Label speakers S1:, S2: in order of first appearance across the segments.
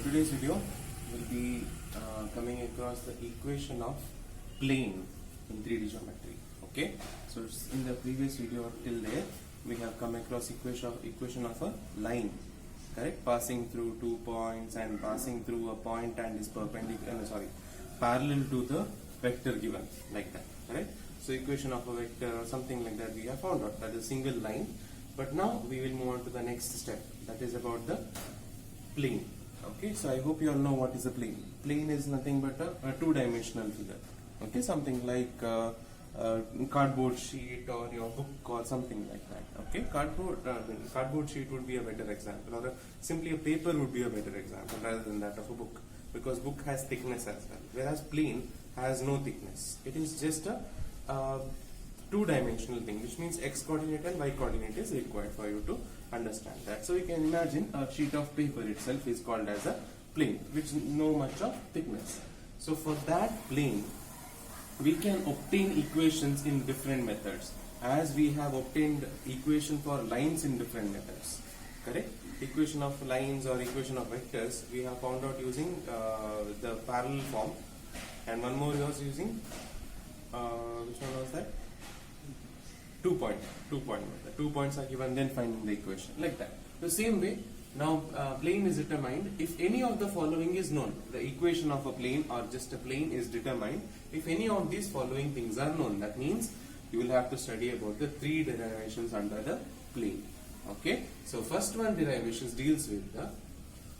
S1: today's video will be coming across the equation of plane in 3D geometry. Okay, so in the previous video till there we have come across equation of a line, correct, passing through 2 points and passing through a point and is parallel to the vector given, like that, correct. So equation of a vector or something like that we have found out, that is single line. But now we will move on to the next step, that is about the plane. Okay, so I hope you all know what is a plane. Plane is nothing but a two-dimensional figure. Okay, something like cardboard sheet or your book or something like that. Okay, cardboard sheet would be a better example, or simply a paper would be a better example rather than that of a book, because book has thickness as well, whereas plane has no thickness. It is just a two-dimensional thing, which means x coordinate and y coordinate is required for you to understand that. So you can imagine a sheet of paper itself is called as a plane, which no much of thickness. So for that plane, we can obtain equations in different methods, as we have obtained equation for lines in different methods, correct. Equation of lines or equation of vectors we have found out using the parallel form, and one more was using which one was that? 2 point method. 2 points are given, then finding the equation, like that. The same way, now plane is determined if any of the following is known. The equation of a plane or just a plane is determined if any of these following things are known. That means you will have to study about the 3 derivations under the plane. Okay, so first one derivations deals with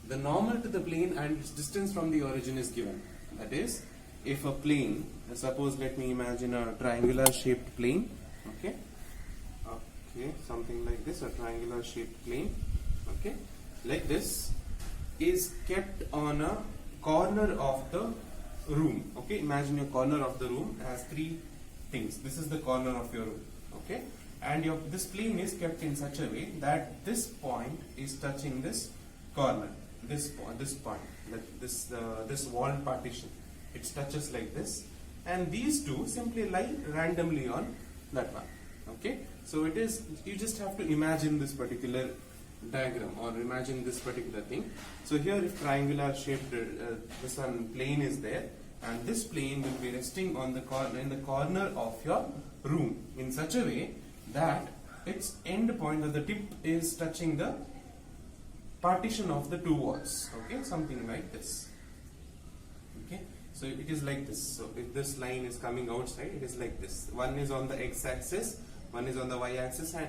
S1: the normal to the plane and its distance from the origin is given. That is, if a plane, suppose let me imagine a triangular shaped plane. Okay, something like this, a triangular shaped plane, okay, like this, is kept on a corner of the room. Okay, imagine your corner of the room has 3 things. This is the corner of your room, okay, and this plane is kept in such a way that this point is touching this corner, this point, this wall partition, it touches like this, and these two simply lie randomly on that one. Okay, so it is, you just have to imagine this particular diagram or imagine this particular thing. So here, if triangular shaped this one plane is there, and this plane will be resting on the corner, in the corner of your room, in such a way that its end point or the tip is touching the partition of the 2 walls. Okay, something like this. Okay, so it is like this. So if this line is coming outside, it is like this. One is on the x-axis, one is on the y-axis, and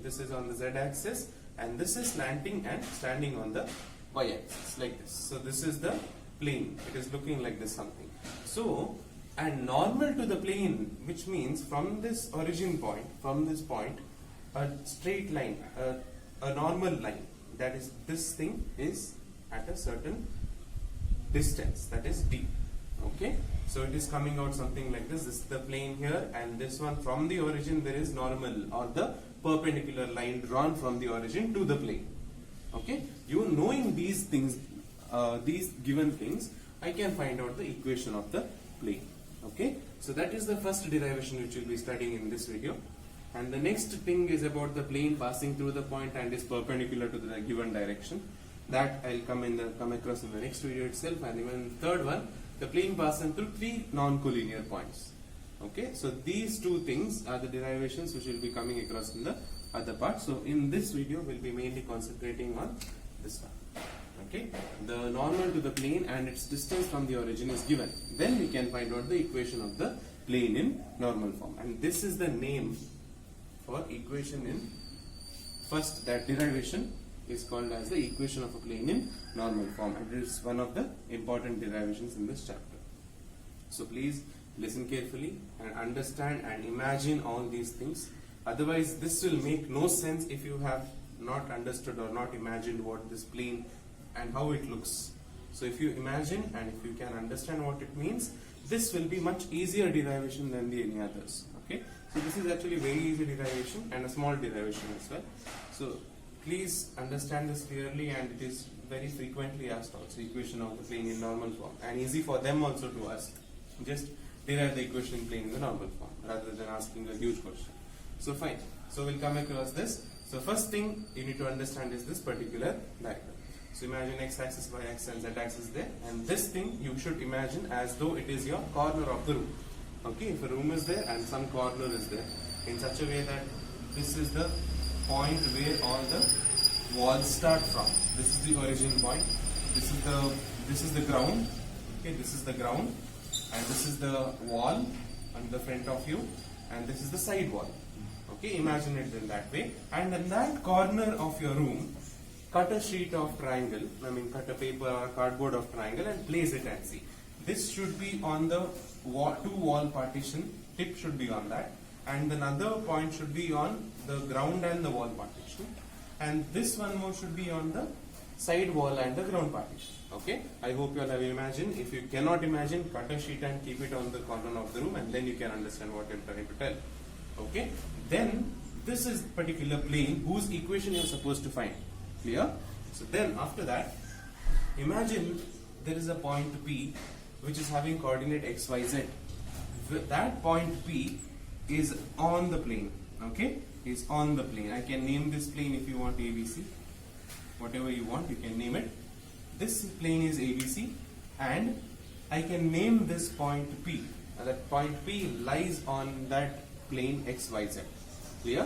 S1: this is on the z-axis, and this is slanting and standing on the y-axis, like this. So this is the plane. It is looking like this something. So, and normal to the plane, which means from this origin point, from this point, a straight line, a normal line, that is, this thing is at a certain distance, that is d. Okay, so it is coming out something like this. This is the plane here, and this one from the origin there is normal or the perpendicular line drawn from the origin to the plane. Okay, you knowing these things, these given things, I can find out the equation of the plane. Okay, so that is the first derivation which we will be studying in this video. And the next thing is about the plane passing through the point and is perpendicular to the given direction. That I'll come across in the next video itself. And even third one, the plane passing through 3 non-collinear points. Okay, so these 2 things are the derivations which will be coming across in the other part. So in this video, we'll be mainly concentrating on this one. Okay, the normal to the plane and its distance from the origin is given. Then we can find out the equation of the plane in normal form. And this is the name for equation in first, that derivation is called as the equation of a plane in normal form, and it is one of the important derivations in this chapter. So please listen carefully and understand and imagine all these things. Otherwise this will make no sense if you have not understood or not imagined what this plane and how it looks. So if you imagine and if you can understand what it means, this will be much easier derivation than any others. Okay, so this is actually very easy derivation and a small derivation as well. So please understand this clearly, and it is very frequently asked also, equation of the plane in normal form, and easy for them also to ask. Just derive the equation plane in the normal form rather than asking a huge question. So fine, so we'll come across this. So first thing you need to understand is this particular diagram. So imagine x-axis, y-axis and z-axis there, and this thing you should imagine as though it is your corner of the room. Okay, if a room is there and some corner is there, in such a way that this is the point where all the walls start from. This is the origin point. This is the ground. Okay, this is the ground, and this is the wall on the front of you, and this is the side wall. Okay, imagine it in that way, and in that corner of your room, cut a sheet of triangle, cut a paper or a cardboard of triangle and place it and see. This should be on the two wall partition, tip should be on that, and another point should be on the ground and the wall partition, and this one more should be on the side wall and the ground partition. Okay, I hope you all have imagined. If you cannot imagine, cut a sheet and keep it on the corner of the room, and then you can understand what I'm trying to tell. Okay, then this is particular plane whose equation you are supposed to find. Clear? So then after that, imagine there is a point P which is having coordinate x, y, z. That point P is on the plane. Okay, is on the plane. I can name this plane if you want ABC. Whatever you want, you can name it. This plane is ABC, and I can name this point P. That point P lies on that plane x, y, z. Clear?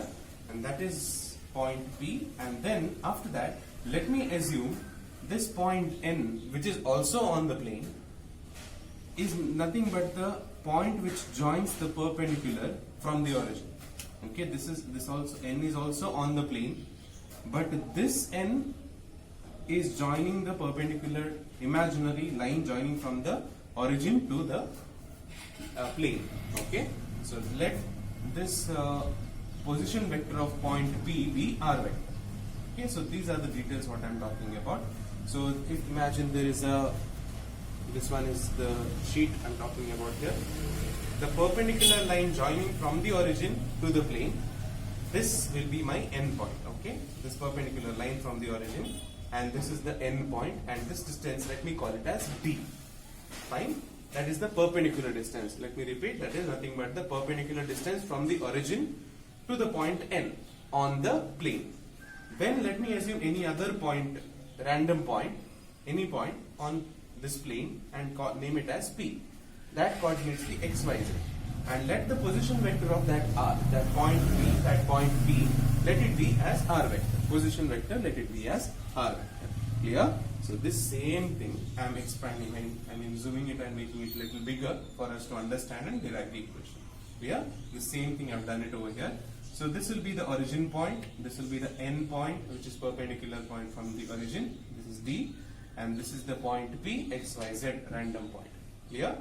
S1: And that is point P, and then after that, let me assume this point N, which is also on the plane, is nothing but the point which joins the perpendicular from the origin. Okay, this also N is also on the plane, but this N is joining the perpendicular imaginary line joining from the origin to the plane. Okay, so let this position vector of point P be r vector. Okay, so these are the details what I am talking about. So if imagine there is this one is the sheet I am talking about here. The perpendicular line joining from the origin to the plane, this will be my end point. Okay, this perpendicular line from the origin, and this is the end point, and this distance, let me call it as D. Fine, that is the perpendicular distance. Let me repeat, that is nothing but the perpendicular distance from the origin to the point N on the plane. Then let me assume any other point, random point, any point on this plane, and name it as P. That coordinates the x, y, z. And let the position vector of that point P, let it be as r vector. Position vector, let it be as r vector. Clear? So this same thing I am expanding, I mean zooming it and making it a little bigger for us to understand and derive the equation. Clear? The same thing I have done it over here. So this will be the origin point, this will be the end point, which is perpendicular point from the origin. This is D, and this is the point P, x, y, z, random point. Clear?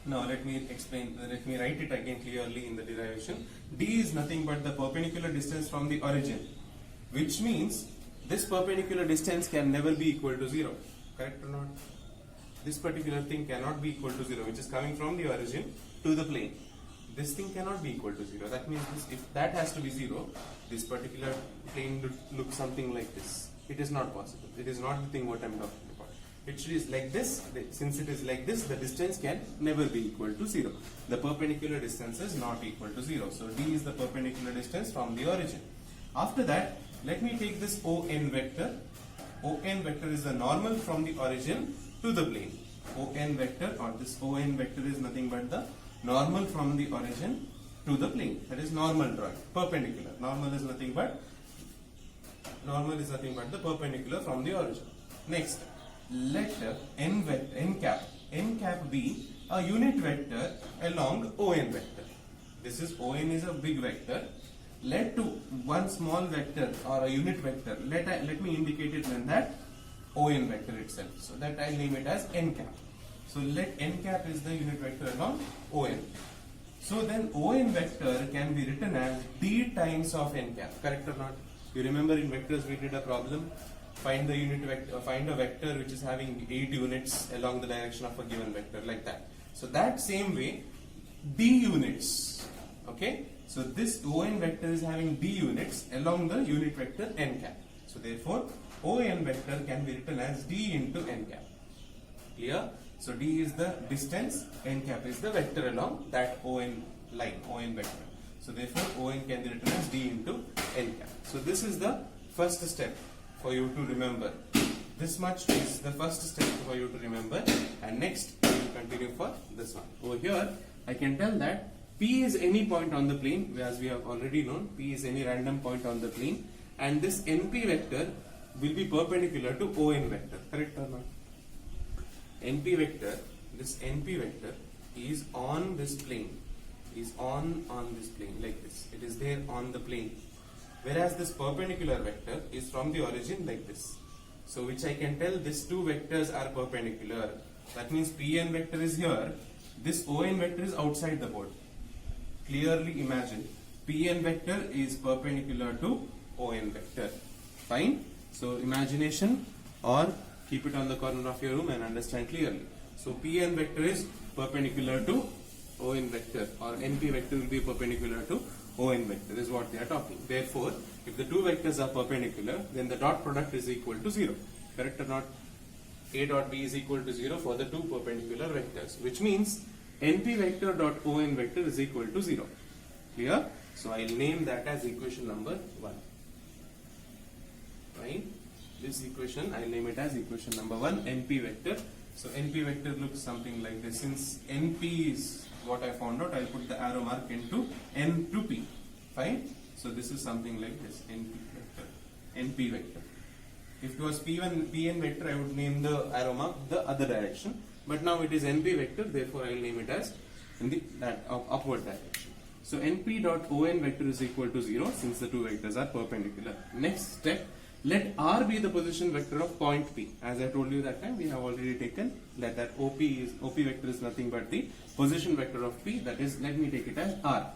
S1: Now let me explain, let me write it again clearly in the derivation. D is nothing but the perpendicular distance from the origin, which means this perpendicular distance can never be equal to 0. Correct or not? This particular thing cannot be equal to 0, which is coming from the origin to the plane. This thing cannot be equal to 0. That means if that has to be 0, this particular plane would look something like this. It is not possible. It is not the thing what I am talking about. It is like this. Since it is like this, the distance can never be equal to 0. The perpendicular distance is not equal to 0. So D is the perpendicular distance from the origin. After that, let me take this ON vector. ON vector is the normal from the origin to the plane. ON vector, or this ON vector, is nothing but the normal from the origin to the plane. That is normal drawing. Perpendicular. Normal is nothing but the perpendicular from the origin. Next, let n cap be a unit vector along ON vector. This is ON is a big vector. Let to one small vector or a unit vector, let me indicate it when that ON vector itself. So that I'll name it as n cap. So let n cap is the unit vector along ON. So then ON vector can be written as D times of n cap. Correct or not? You remember in vectors we did a problem. Find the unit vector, find a vector which is having 8 units along the direction of a given vector, like that. So that same way, D units. Okay. So this ON vector is having D units along the unit vector n cap. So therefore, ON vector can be written as D into n cap. Clear? So D is the distance, n cap is the vector along that ON line, ON vector. So therefore, ON can be written as D into n cap. So this is the first step for you to remember. This much is the first step for you to remember, and next we will continue for this one. Over here, I can tell that P is any point on the plane, as we have already known. P is any random point on the plane, and this NP vector will be perpendicular to ON vector. Correct or not? NP vector, this NP vector is on this plane, is on this plane like this. It is there on the plane. Whereas this perpendicular vector is from the origin like this. So which I can tell these two vectors are perpendicular. That means Pn vector is here. This On vector is outside the board. Clearly imagine Pn vector is perpendicular to On vector. Fine. So imagination, or keep it on the corner of your room and understand clearly. So Pn vector is perpendicular to On vector, or NP vector will be perpendicular to On vector, is what they are talking. Therefore, if the two vectors are perpendicular, then the dot product is equal to 0. Correct or not? A dot B is equal to 0 for the two perpendicular vectors, which means NP vector dot On vector is equal to 0. Clear? So I will name that as equation number 1. Right? This equation, I will name it as equation number 1, NP vector. So NP vector looks something like this. Since NP is what I found out, I will put the arrow mark into N to P. Fine? So this is something like this, NP vector. NP vector. If it was Pn vector, I would name the arrow mark the other direction. But now it is NP vector, therefore I will name it as in the upward direction. So NP dot On vector is equal to 0 since the two vectors are perpendicular. Next step, let R be the position vector of point P. As I told you that time, we have already taken that OP vector is nothing but the position vector of P. That is, let me take it as R.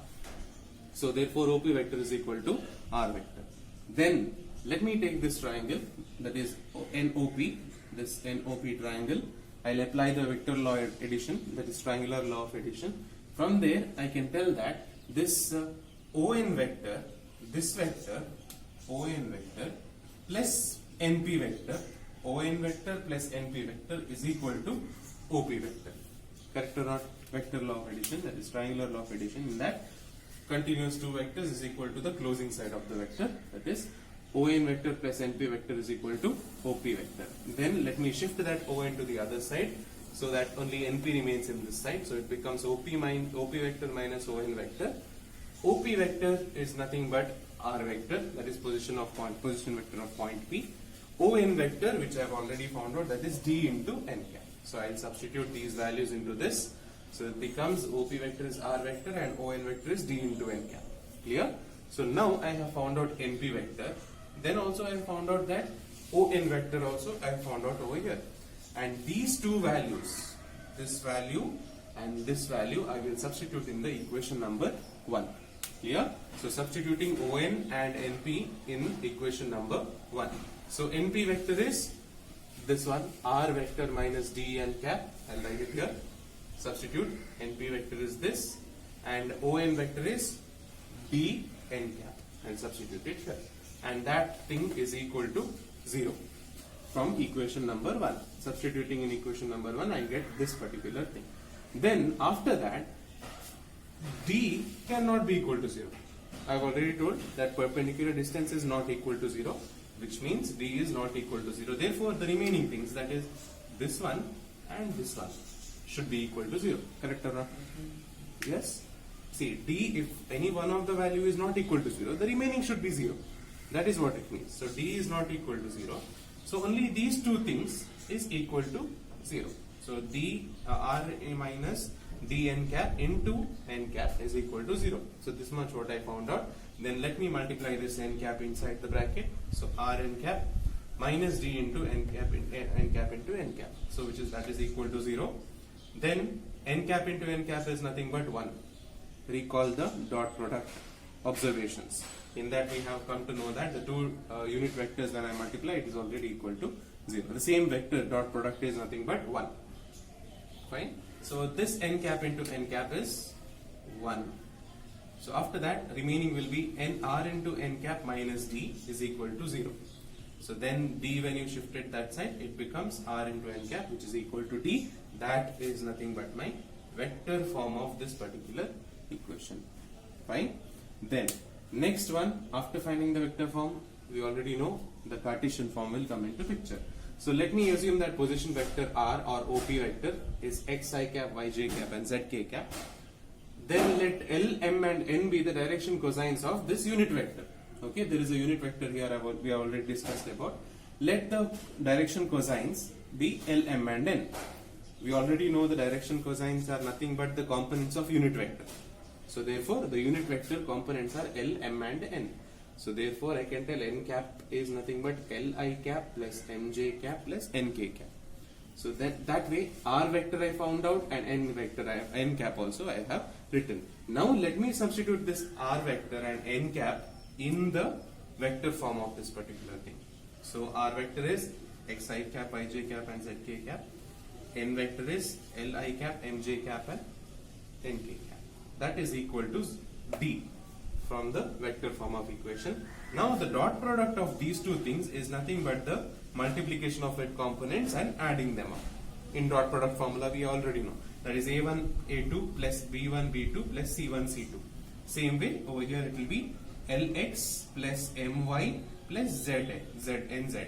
S1: So therefore OP vector is equal to R vector. Then let me take this triangle, that is NOP, this NOP triangle. I'll apply the vector law addition, that is triangular law of addition. From there I can tell that this On vector, this vector, On vector plus NP vector, On vector plus NP vector is equal to OP vector. Correct or not? Vector law of addition, that is triangular law of addition, in that continuous two vectors is equal to the closing side of the vector, that is On vector plus NP vector is equal to OP vector. Then let me shift that On to the other side so that only NP remains in this side. So it becomes OP vector minus On vector. OP vector is nothing but R vector, that is position vector of point P. On vector, which I have already found out, that is D into N cap. So I will substitute these values into this. So it becomes OP vector is R vector and On vector is D into N cap. Clear? So now I have found out NP vector. Then also I have found out that On vector also I have found out over here. And these two values, this value and this value, I will substitute in the equation number 1. Clear? So substituting On and NP in equation number 1. So NP vector is this one, R vector minus D N cap. I'll write it here. Substitute. NP vector is this, and On vector is D N cap. And substitute it here. And that thing is equal to 0 from equation number 1. Substituting in equation number 1, I get this particular thing. Then after that, D cannot be equal to 0. I have already told that perpendicular distance is not equal to 0, which means D is not equal to 0. Therefore, the remaining things, that is this one and this one, should be equal to 0. Correct or not? Yes? See, D, if any one of the value is not equal to 0, the remaining should be 0. That is what it means. So D is not equal to 0. So only these two things is equal to 0. So D R minus D N cap into N cap is equal to 0. So this much what I found out. Then let me multiply this N cap inside the bracket. So R N cap minus D into N cap into N cap. So that is equal to 0. Then N cap into N cap is nothing but 1. Recall the dot product observations. In that we have come to know that the two unit vectors, when I multiply, it is already equal to 0. The same vector dot product is nothing but 1. Fine. So this N cap into N cap is 1. So after that, remaining will be R into N cap minus D is equal to 0. So then D, when you shift it that side, it becomes R into N cap, which is equal to D. That is nothing but my vector form of this particular equation. Fine. Then next one, after finding the vector form, we already know the Cartesian form will come into picture. So let me assume that position vector R or OP vector is xi cap, yj cap and zk cap. Then let L, M and N be the direction cosines of this unit vector. Okay, there is a unit vector here we have already discussed about. Let the direction cosines be L, M and N. We already know the direction cosines are nothing but the components of unit vector. So therefore the unit vector components are L, M and N. So therefore I can tell n cap is nothing but Li cap plus Mj cap plus Nk cap. So that way R vector I found out and N vector N cap also I have written. Now let me substitute this R vector and N cap in the vector form of this particular thing. So R vector is xi cap, yj cap and zk cap. N vector is Li cap, Mj cap and Nk cap. That is equal to D from the vector form of equation. Now the dot product of these two things is nothing but the multiplication of its components and adding them up. In dot product formula we already know. That is A1 A2 plus B1 B2 plus C1 C2. Same way over here it will be Lx plus My plus Znz.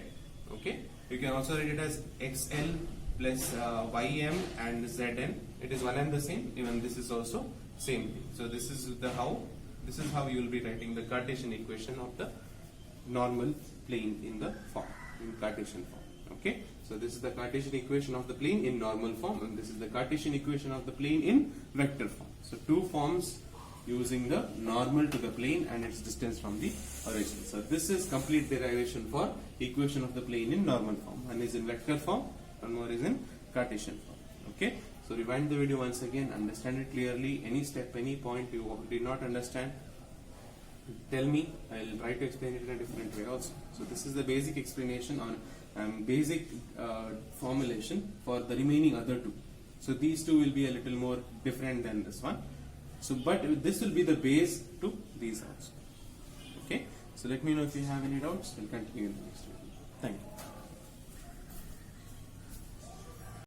S1: Okay. You can also write it as XL plus Ym and Zn. It is one and the same. Even this is also same thing. So this is how you will be writing the Cartesian equation of the normal plane in the form, in Cartesian form. Okay, so this is the Cartesian equation of the plane in normal form, and this is the Cartesian equation of the plane in vector form. So two forms using the normal to the plane and its distance from the origin. So this is complete derivation for equation of the plane in normal form. One is in vector form, one more is in Cartesian form. Okay. So rewind the video once again, understand it clearly. Any step, any point you did not understand, tell me. I'll try to explain it in a different way also. So this is the basic explanation on basic formulation for the remaining other two. So these two will be a little more different than this one. So but this will be the base to these also. Okay. So let me know if you have any doubts. We'll continue in the next video. Thank you.